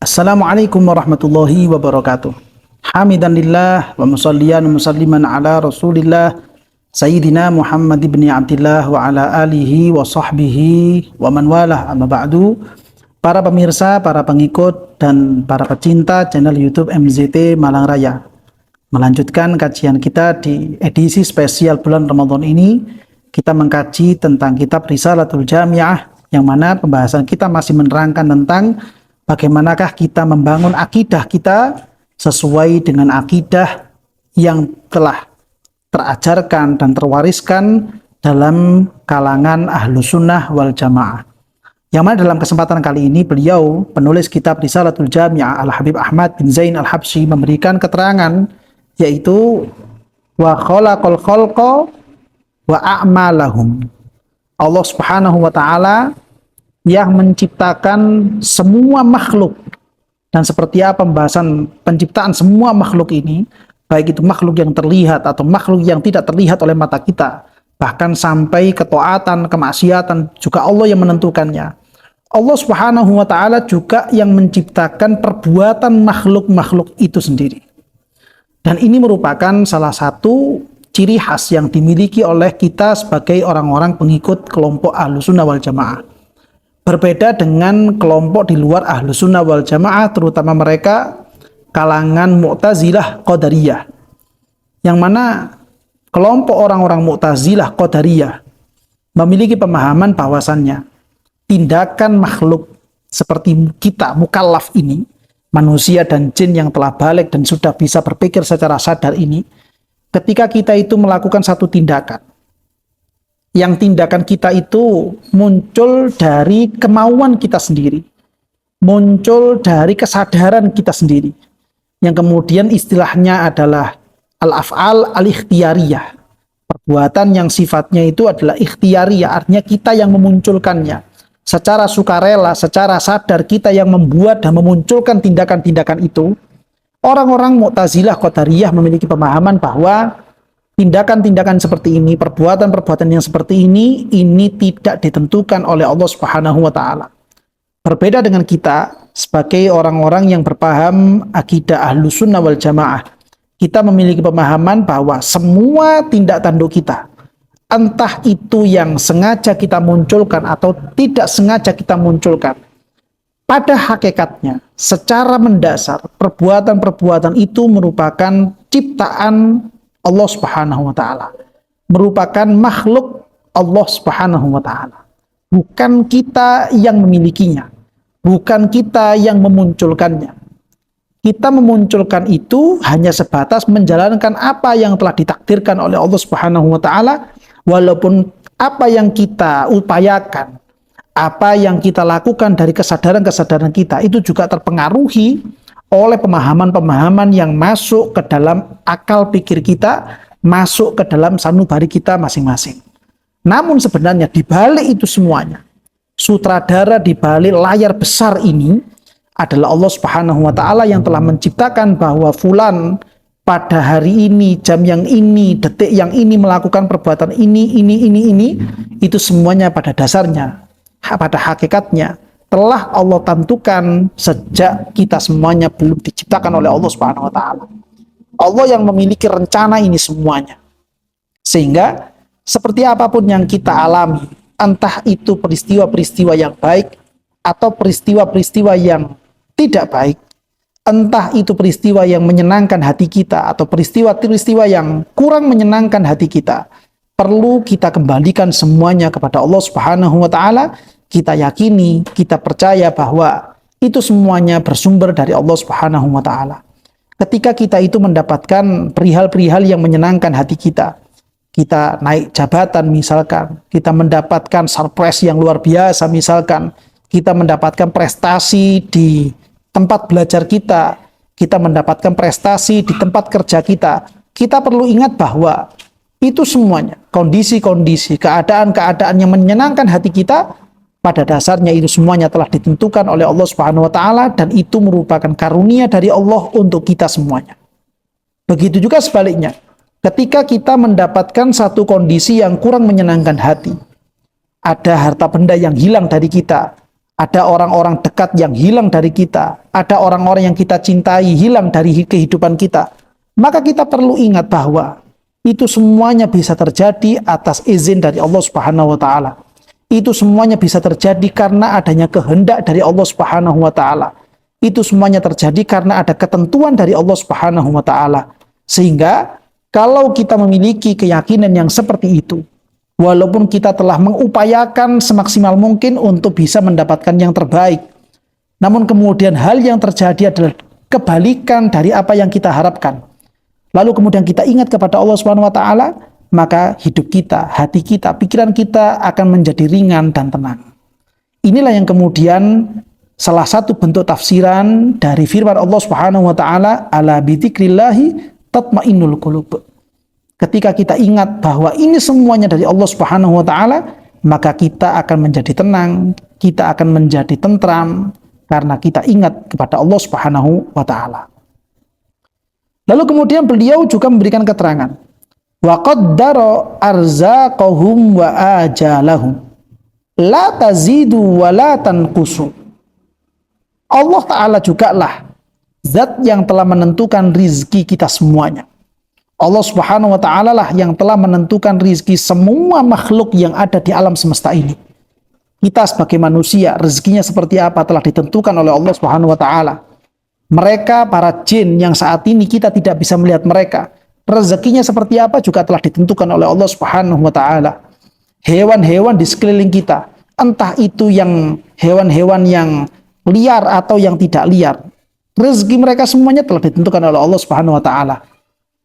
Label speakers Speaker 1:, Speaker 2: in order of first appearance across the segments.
Speaker 1: Assalamualaikum warahmatullahi wabarakatuh. Hamidan lillah wa musalliyan wa musalliman ala rasulillah Sayyidina Muhammad ibn Abdillah wa ala alihi wa sahbihi wa man walah, amma ba'du. Para pemirsa, para pengikut dan para pecinta channel YouTube MZT Malang Raya, melanjutkan kajian kita di edisi spesial bulan Ramadan ini. Kita mengkaji tentang kitab Risalatul Jami'ah, yang mana pembahasan kita masih menerangkan tentang bagaimanakah kita membangun akidah kita sesuai dengan akidah yang telah terajarkan dan terwariskan dalam kalangan ahlu sunnah wal jamaah. Yang mana dalam kesempatan kali ini beliau, penulis kitab Risalatul Jami'ah, Al-Habib Ahmad bin Zain Al-Habsyi, memberikan keterangan, yaitu wa khalaqal khalqa wa a'malahum. Allah Subhanahu wa ta'ala yang menciptakan semua makhluk. Dan seperti apa pembahasan penciptaan semua makhluk ini, baik itu makhluk yang terlihat atau makhluk yang tidak terlihat oleh mata kita, bahkan sampai ketaatan, kemaksiatan, juga Allah yang menentukannya. Allah Subhanahu wa ta'ala juga yang menciptakan perbuatan makhluk-makhluk itu sendiri. Dan ini merupakan salah satu ciri khas yang dimiliki oleh kita sebagai orang-orang pengikut kelompok ahlu sunnah wal jamaah. Berbeda dengan kelompok di luar ahlu sunnah wal jamaah, terutama mereka kalangan Mu'tazilah Qadariyah, yang mana kelompok orang-orang Mu'tazilah Qadariyah memiliki pemahaman bahwasannya tindakan makhluk seperti kita mukallaf ini, manusia dan jin yang telah balik dan sudah bisa berpikir secara sadar ini, ketika kita itu melakukan satu tindakan, yang tindakan kita itu muncul dari kemauan kita sendiri, muncul dari kesadaran kita sendiri, yang kemudian istilahnya adalah al-af'al al-ikhtiyariyah, perbuatan yang sifatnya itu adalah ikhtiyariyah, artinya kita yang memunculkannya secara sukarela, secara sadar, kita yang membuat dan memunculkan tindakan-tindakan itu. Orang-orang Mu'tazilah Qadariyah memiliki pemahaman bahwa tindakan-tindakan seperti ini, perbuatan-perbuatan yang seperti ini tidak ditentukan oleh Allah Subhanahu wa ta'ala. Berbeda dengan kita sebagai orang-orang yang berpaham akidah ahlu sunnah wal jamaah, kita memiliki pemahaman bahwa semua tindak tanduk kita, entah itu yang sengaja kita munculkan atau tidak sengaja kita munculkan, pada hakikatnya secara mendasar perbuatan-perbuatan itu merupakan ciptaan Allah Subhanahu wa ta'ala, merupakan makhluk Allah Subhanahu wa ta'ala. Bukan kita yang memilikinya, bukan kita yang memunculkannya. Kita memunculkan itu hanya sebatas menjalankan apa yang telah ditakdirkan oleh Allah Subhanahu wa ta'ala, walaupun apa yang kita upayakan, apa yang kita lakukan dari kesadaran-kesadaran kita itu juga terpengaruhi oleh pemahaman-pemahaman yang masuk ke dalam akal pikir kita, masuk ke dalam sanubari kita masing-masing. Namun sebenarnya di balik itu semuanya, sutradara di balik layar besar ini adalah Allah Subhanahu wa ta'ala yang telah menciptakan bahwa fulan pada hari ini, jam yang ini, detik yang ini melakukan perbuatan ini, itu semuanya pada dasarnya, pada hakikatnya telah Allah tentukan sejak kita semuanya belum diciptakan oleh Allah Subhanahu wa ta'ala. Allah yang memiliki rencana ini semuanya. Sehingga seperti apapun yang kita alami, entah itu peristiwa-peristiwa yang baik atau peristiwa-peristiwa yang tidak baik, entah itu peristiwa yang menyenangkan hati kita atau peristiwa-peristiwa yang kurang menyenangkan hati kita, perlu kita kembalikan semuanya kepada Allah Subhanahu wa ta'ala. Kita yakini, kita percaya bahwa itu semuanya bersumber dari Allah Subhanahu wa ta'ala. Ketika kita itu mendapatkan perihal-perihal yang menyenangkan hati kita, kita naik jabatan misalkan, kita mendapatkan surprise yang luar biasa misalkan, kita mendapatkan prestasi di tempat belajar kita, kita mendapatkan prestasi di tempat kerja kita, kita perlu ingat bahwa itu semuanya, kondisi-kondisi, keadaan-keadaan yang menyenangkan hati kita, pada dasarnya itu semuanya telah ditentukan oleh Allah Subhanahu wa ta'ala, dan itu merupakan karunia dari Allah untuk kita semuanya. Begitu juga sebaliknya, ketika kita mendapatkan satu kondisi yang kurang menyenangkan hati, ada harta benda yang hilang dari kita, ada orang-orang dekat yang hilang dari kita, ada orang-orang yang kita cintai hilang dari kehidupan kita, maka kita perlu ingat bahwa itu semuanya bisa terjadi atas izin dari Allah Subhanahu wa taala. Itu semuanya bisa terjadi karena adanya kehendak dari Allah Subhanahu wa taala. Itu semuanya terjadi karena ada ketentuan dari Allah Subhanahu wa taala. Sehingga kalau kita memiliki keyakinan yang seperti itu, walaupun kita telah mengupayakan semaksimal mungkin untuk bisa mendapatkan yang terbaik, namun kemudian hal yang terjadi adalah kebalikan dari apa yang kita harapkan. Lalu kemudian kita ingat kepada Allah Subhanahu wa taala, maka hidup kita, hati kita, pikiran kita akan menjadi ringan dan tenang. Inilah yang kemudian salah satu bentuk tafsiran dari firman Allah Subhanahu wa taala, ala bidzikrillahi tatmainnul qulub. Ketika kita ingat bahwa ini semuanya dari Allah Subhanahu wa taala, maka kita akan menjadi tenang, kita akan menjadi tentram karena kita ingat kepada Allah Subhanahu wa taala. Lalu kemudian beliau juga memberikan keterangan, wa qaddara arzaqahum wa ajalahum la tazidu wa la tanqusu. Allah taala jugalah zat yang telah menentukan rizki kita semuanya. Allah Subhanahu wa taala lah yang telah menentukan rizki semua makhluk yang ada di alam semesta ini. Kita sebagai manusia, rezekinya seperti apa telah ditentukan oleh Allah Subhanahu wa taala. Mereka para jin yang saat ini kita tidak bisa melihat mereka, rezekinya seperti apa juga telah ditentukan oleh Allah Subhanahu wa taala. Hewan-hewan di sekeliling kita, entah itu yang hewan-hewan yang liar atau yang tidak liar, rezeki mereka semuanya telah ditentukan oleh Allah Subhanahu wa taala.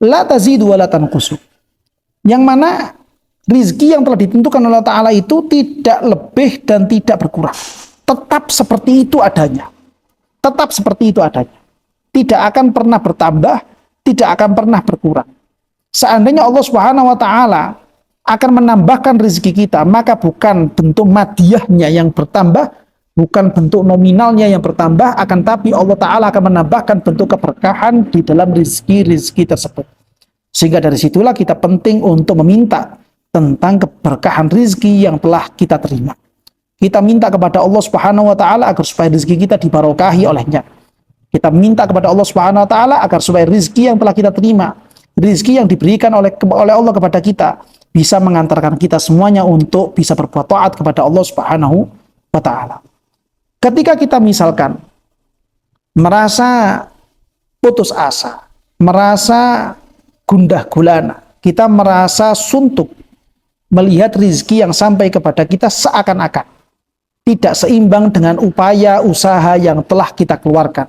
Speaker 1: La tazidu wa la tanqusu. Yang mana rizki yang telah ditentukan oleh Allah Ta'ala itu tidak lebih dan tidak berkurang. Tetap seperti itu adanya. Tetap seperti itu adanya. Tidak akan pernah bertambah, tidak akan pernah berkurang. Seandainya Allah Subhanahu wa taala akan menambahkan rizki kita, maka bukan bentuk madiyahnya yang bertambah, bukan bentuk nominalnya yang bertambah, akan tapi Allah Ta'ala akan menambahkan bentuk keberkahan di dalam rizki-rizki tersebut. Sehingga dari situlah kita penting untuk meminta tentang keberkahan rizki yang telah kita terima. Kita minta kepada Allah Subhanahu wa taala agar supaya rizki kita dibarokahi olehnya. Kita minta kepada Allah Subhanahu wa taala agar supaya rizki yang telah kita terima, rizki yang diberikan oleh Allah kepada kita, bisa mengantarkan kita semuanya untuk bisa berbuat taat kepada Allah Subhanahu wa taala. Ketika kita misalkan merasa putus asa, merasa gundah gulana, kita merasa suntuk melihat rizki yang sampai kepada kita seakan-akan tidak seimbang dengan upaya usaha yang telah kita keluarkan.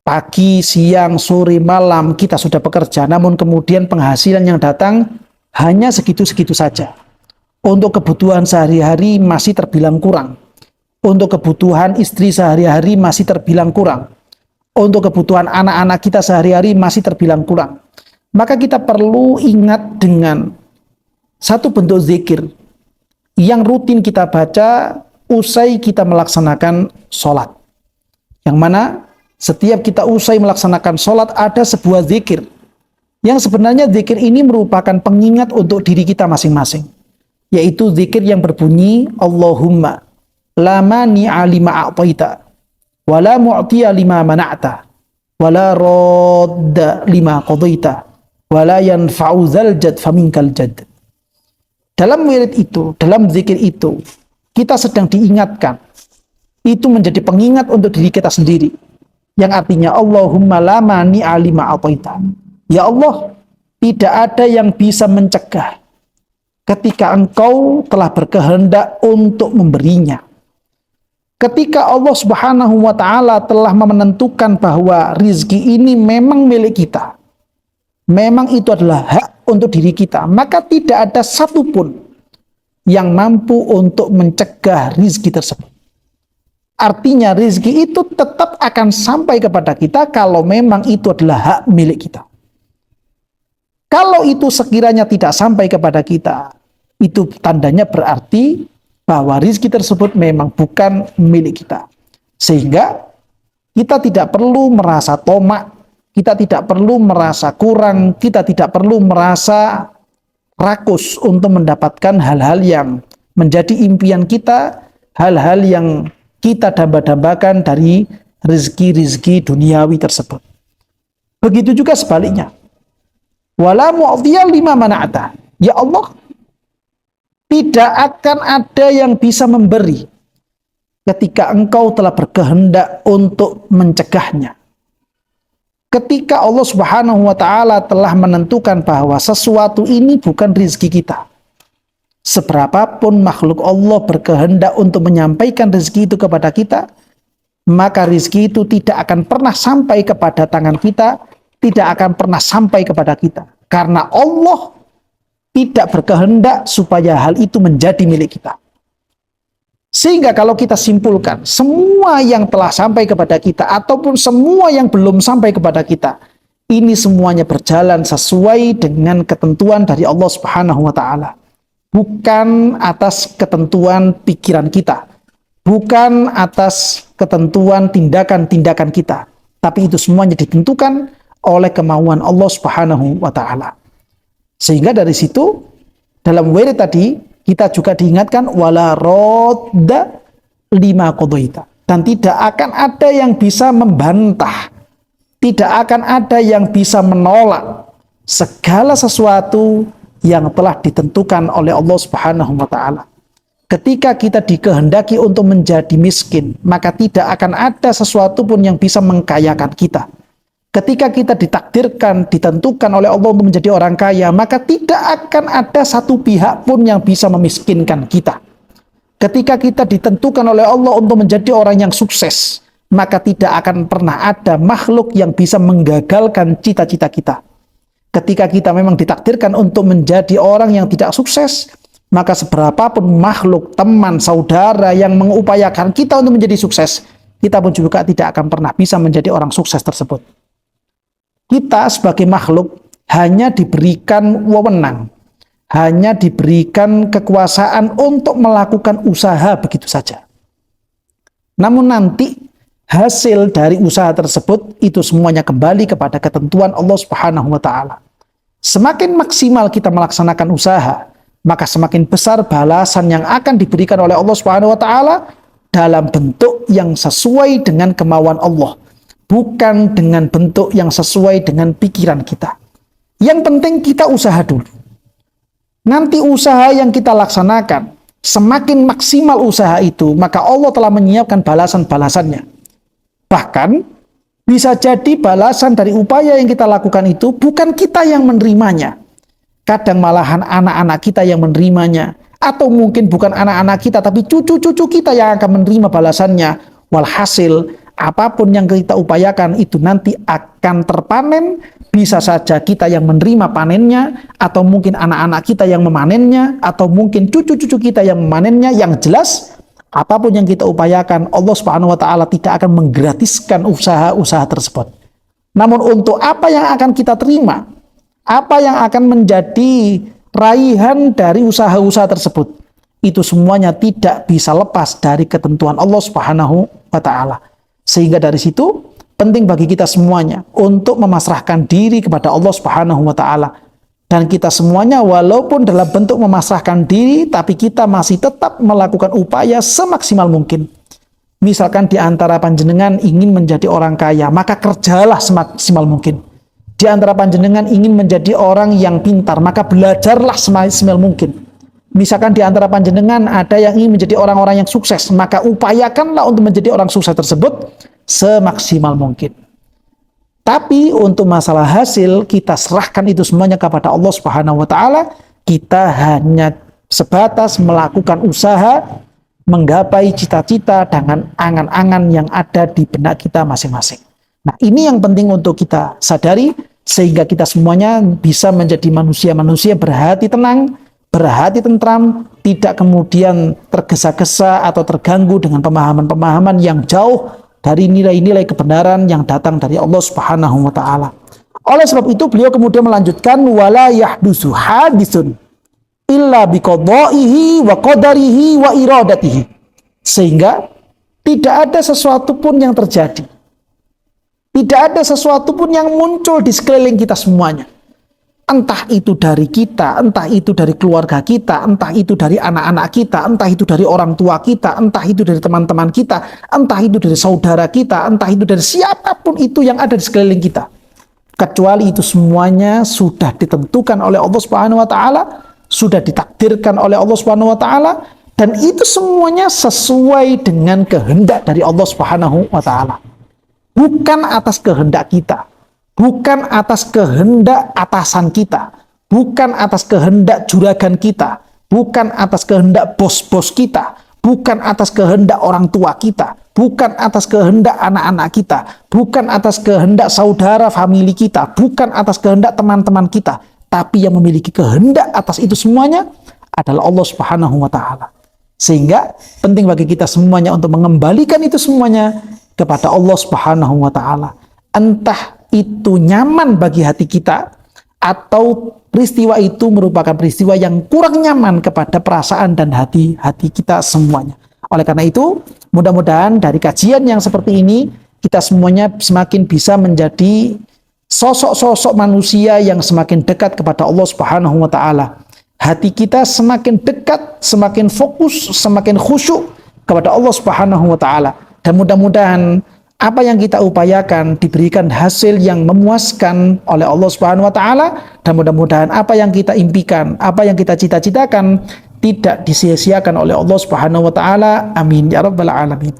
Speaker 1: Pagi, siang, sore, malam kita sudah bekerja, namun kemudian penghasilan yang datang hanya segitu-segitu saja. Untuk kebutuhan sehari-hari masih terbilang kurang. Untuk kebutuhan istri sehari-hari masih terbilang kurang. Untuk kebutuhan anak-anak kita sehari-hari masih terbilang kurang. Maka kita perlu ingat dengan satu bentuk zikir yang rutin kita baca usai kita melaksanakan sholat. Yang mana setiap kita usai melaksanakan sholat ada sebuah zikir. Yang sebenarnya zikir ini merupakan pengingat untuk diri kita masing-masing. Yaitu zikir yang berbunyi, Allahumma la mani'a lima a'taita wa la mu'tiya lima mana'ta wa la radda lima qadaita wa la yanfa'u dzal jad faminkal jad. Dalam wirid itu, dalam zikir itu, kita sedang diingatkan. Itu menjadi pengingat untuk diri kita sendiri. Yang artinya Allahumma la mani'a lima a'taita. Ya Allah, tidak ada yang bisa mencegah ketika Engkau telah berkehendak untuk memberinya. Ketika Allah Subhanahu wa taala telah menentukan bahwa rizki ini memang milik kita, memang itu adalah hak untuk diri kita, maka tidak ada satupun yang mampu untuk mencegah rizki tersebut. Artinya rizki itu tetap akan sampai kepada kita kalau memang itu adalah hak milik kita. Kalau itu sekiranya tidak sampai kepada kita, itu tandanya berarti bahwa rizki tersebut memang bukan milik kita. Sehingga kita tidak perlu merasa tomak, kita tidak perlu merasa kurang, kita tidak perlu merasa rakus untuk mendapatkan hal-hal yang menjadi impian kita, hal-hal yang kita damba-dambakan dari rezeki-rezeki duniawi tersebut. Begitu juga sebaliknya. Wala mu'dhiya lima mana'ata. Ya Allah, tidak akan ada yang bisa memberi ketika engkau telah berkehendak untuk mencegahnya. Ketika Allah Subhanahu wa ta'ala telah menentukan bahwa sesuatu ini bukan rezeki kita. Seberapapun makhluk Allah berkehendak untuk menyampaikan rezeki itu kepada kita, maka rezeki itu tidak akan pernah sampai kepada tangan kita, tidak akan pernah sampai kepada kita. Karena Allah tidak berkehendak supaya hal itu menjadi milik kita. Sehingga kalau kita simpulkan, semua yang telah sampai kepada kita, ataupun semua yang belum sampai kepada kita, ini semuanya berjalan sesuai dengan ketentuan dari Allah Subhanahu wa ta'ala. Bukan atas ketentuan pikiran kita, bukan atas ketentuan tindakan-tindakan kita, tapi itu semuanya ditentukan oleh kemauan Allah Subhanahu wa ta'ala. Sehingga dari situ, dalam wirid tadi, kita juga diingatkan wala radda lima qadaita, dan tidak akan ada yang bisa membantah, tidak akan ada yang bisa menolak segala sesuatu yang telah ditentukan oleh Allah Subhanahu wa ta'ala. Ketika kita dikehendaki untuk menjadi miskin, maka tidak akan ada sesuatu pun yang bisa mengkayakan kita. Ketika kita ditakdirkan, ditentukan oleh Allah untuk menjadi orang kaya, maka tidak akan ada satu pihak pun yang bisa memiskinkan kita. Ketika kita ditentukan oleh Allah untuk menjadi orang yang sukses, maka tidak akan pernah ada makhluk yang bisa menggagalkan cita-cita kita. Ketika kita memang ditakdirkan untuk menjadi orang yang tidak sukses, maka seberapapun makhluk, teman, saudara yang mengupayakan kita untuk menjadi sukses, kita pun juga tidak akan pernah bisa menjadi orang sukses tersebut. Kita sebagai makhluk hanya diberikan wewenang, hanya diberikan kekuasaan untuk melakukan usaha begitu saja. Namun nanti hasil dari usaha tersebut itu semuanya kembali kepada ketentuan Allah Subhanahu wa ta'ala. Semakin maksimal kita melaksanakan usaha, maka semakin besar balasan yang akan diberikan oleh Allah Subhanahu wa ta'ala dalam bentuk yang sesuai dengan kemauan Allah, bukan dengan bentuk yang sesuai dengan pikiran kita. Yang penting kita usaha dulu. Nanti usaha yang kita laksanakan, semakin maksimal usaha itu, maka Allah telah menyiapkan balasan-balasannya. Bahkan, bisa jadi balasan dari upaya yang kita lakukan itu bukan kita yang menerimanya. Kadang malahan anak-anak kita yang menerimanya. Atau mungkin bukan anak-anak kita, tapi cucu-cucu kita yang akan menerima balasannya. Walhasil, apapun yang kita upayakan itu nanti akan terpanen. Bisa saja kita yang menerima panennya, atau mungkin anak-anak kita yang memanennya, atau mungkin cucu-cucu kita yang memanennya. Yang jelas, apapun yang kita upayakan, Allah Subhanahu wa ta'ala tidak akan menggratiskan usaha-usaha tersebut. Namun untuk apa yang akan kita terima, apa yang akan menjadi raihan dari usaha-usaha tersebut, itu semuanya tidak bisa lepas dari ketentuan Allah Subhanahu wa ta'ala. Sehingga dari situ penting bagi kita semuanya untuk memasrahkan diri kepada Allah Subhanahu wa ta'ala. Dan kita semuanya walaupun dalam bentuk memasrahkan diri, tapi kita masih tetap melakukan upaya semaksimal mungkin. Misalkan di antara panjenengan ingin menjadi orang kaya, maka kerjalah semaksimal mungkin. Di antara panjenengan ingin menjadi orang yang pintar, maka belajarlah semaksimal mungkin. Misalkan di antara panjenengan ada yang ingin menjadi orang-orang yang sukses, maka upayakanlah untuk menjadi orang sukses tersebut semaksimal mungkin. Tapi untuk masalah hasil, kita serahkan itu semuanya kepada Allah Subhanahu wa ta'ala. Kita hanya sebatas melakukan usaha menggapai cita-cita dengan angan-angan yang ada di benak kita masing-masing. Nah, ini yang penting untuk kita sadari, sehingga kita semuanya bisa menjadi manusia-manusia berhati tenang, berhati tentram, tidak kemudian tergesa-gesa atau terganggu dengan pemahaman-pemahaman yang jauh dari nilai-nilai kebenaran yang datang dari Allah Subhanahu wa ta'ala. Oleh sebab itu beliau kemudian melanjutkan wala yahdusu hadisun illa biqadaihi wa qadarihi wa iradatihi. Sehingga tidak ada sesuatu pun yang terjadi, tidak ada sesuatu pun yang muncul di sekeliling kita semuanya, Entah itu dari kita, entah itu dari keluarga kita, entah itu dari anak-anak kita, entah itu dari orang tua kita, entah itu dari teman-teman kita, entah itu dari saudara kita, entah itu dari siapapun itu yang ada di sekeliling kita. Kecuali itu semuanya sudah ditentukan oleh Allah Subhanahu wa taala, sudah ditakdirkan oleh Allah Subhanahu wa taala, dan itu semuanya sesuai dengan kehendak dari Allah Subhanahu wa taala. Bukan atas kehendak kita, bukan atas kehendak atasan kita, bukan atas kehendak juragan kita, bukan atas kehendak bos-bos kita, bukan atas kehendak orang tua kita, bukan atas kehendak anak-anak kita, bukan atas kehendak saudara famili kita, bukan atas kehendak teman-teman kita, tapi yang memiliki kehendak atas itu semuanya adalah Allah Subhanahu wa taala. Sehingga penting bagi kita semuanya untuk mengembalikan itu semuanya kepada Allah Subhanahu wa taala. Entah itu nyaman bagi hati kita atau peristiwa itu merupakan peristiwa yang kurang nyaman kepada perasaan dan hati kita semuanya. Oleh karena itu, mudah-mudahan dari kajian yang seperti ini kita semuanya semakin bisa menjadi sosok-sosok manusia yang semakin dekat kepada Allah Subhanahu wa taala. Hati kita semakin dekat, semakin fokus, semakin khusyuk kepada Allah Subhanahu wa taala. Dan mudah-mudahan apa yang kita upayakan diberikan hasil yang memuaskan oleh Allah Subhanahu wa taala, dan mudah-mudahan apa yang kita impikan, apa yang kita cita-citakan tidak disia-siakan oleh Allah Subhanahu wa taala. Amin ya rabbal alamin.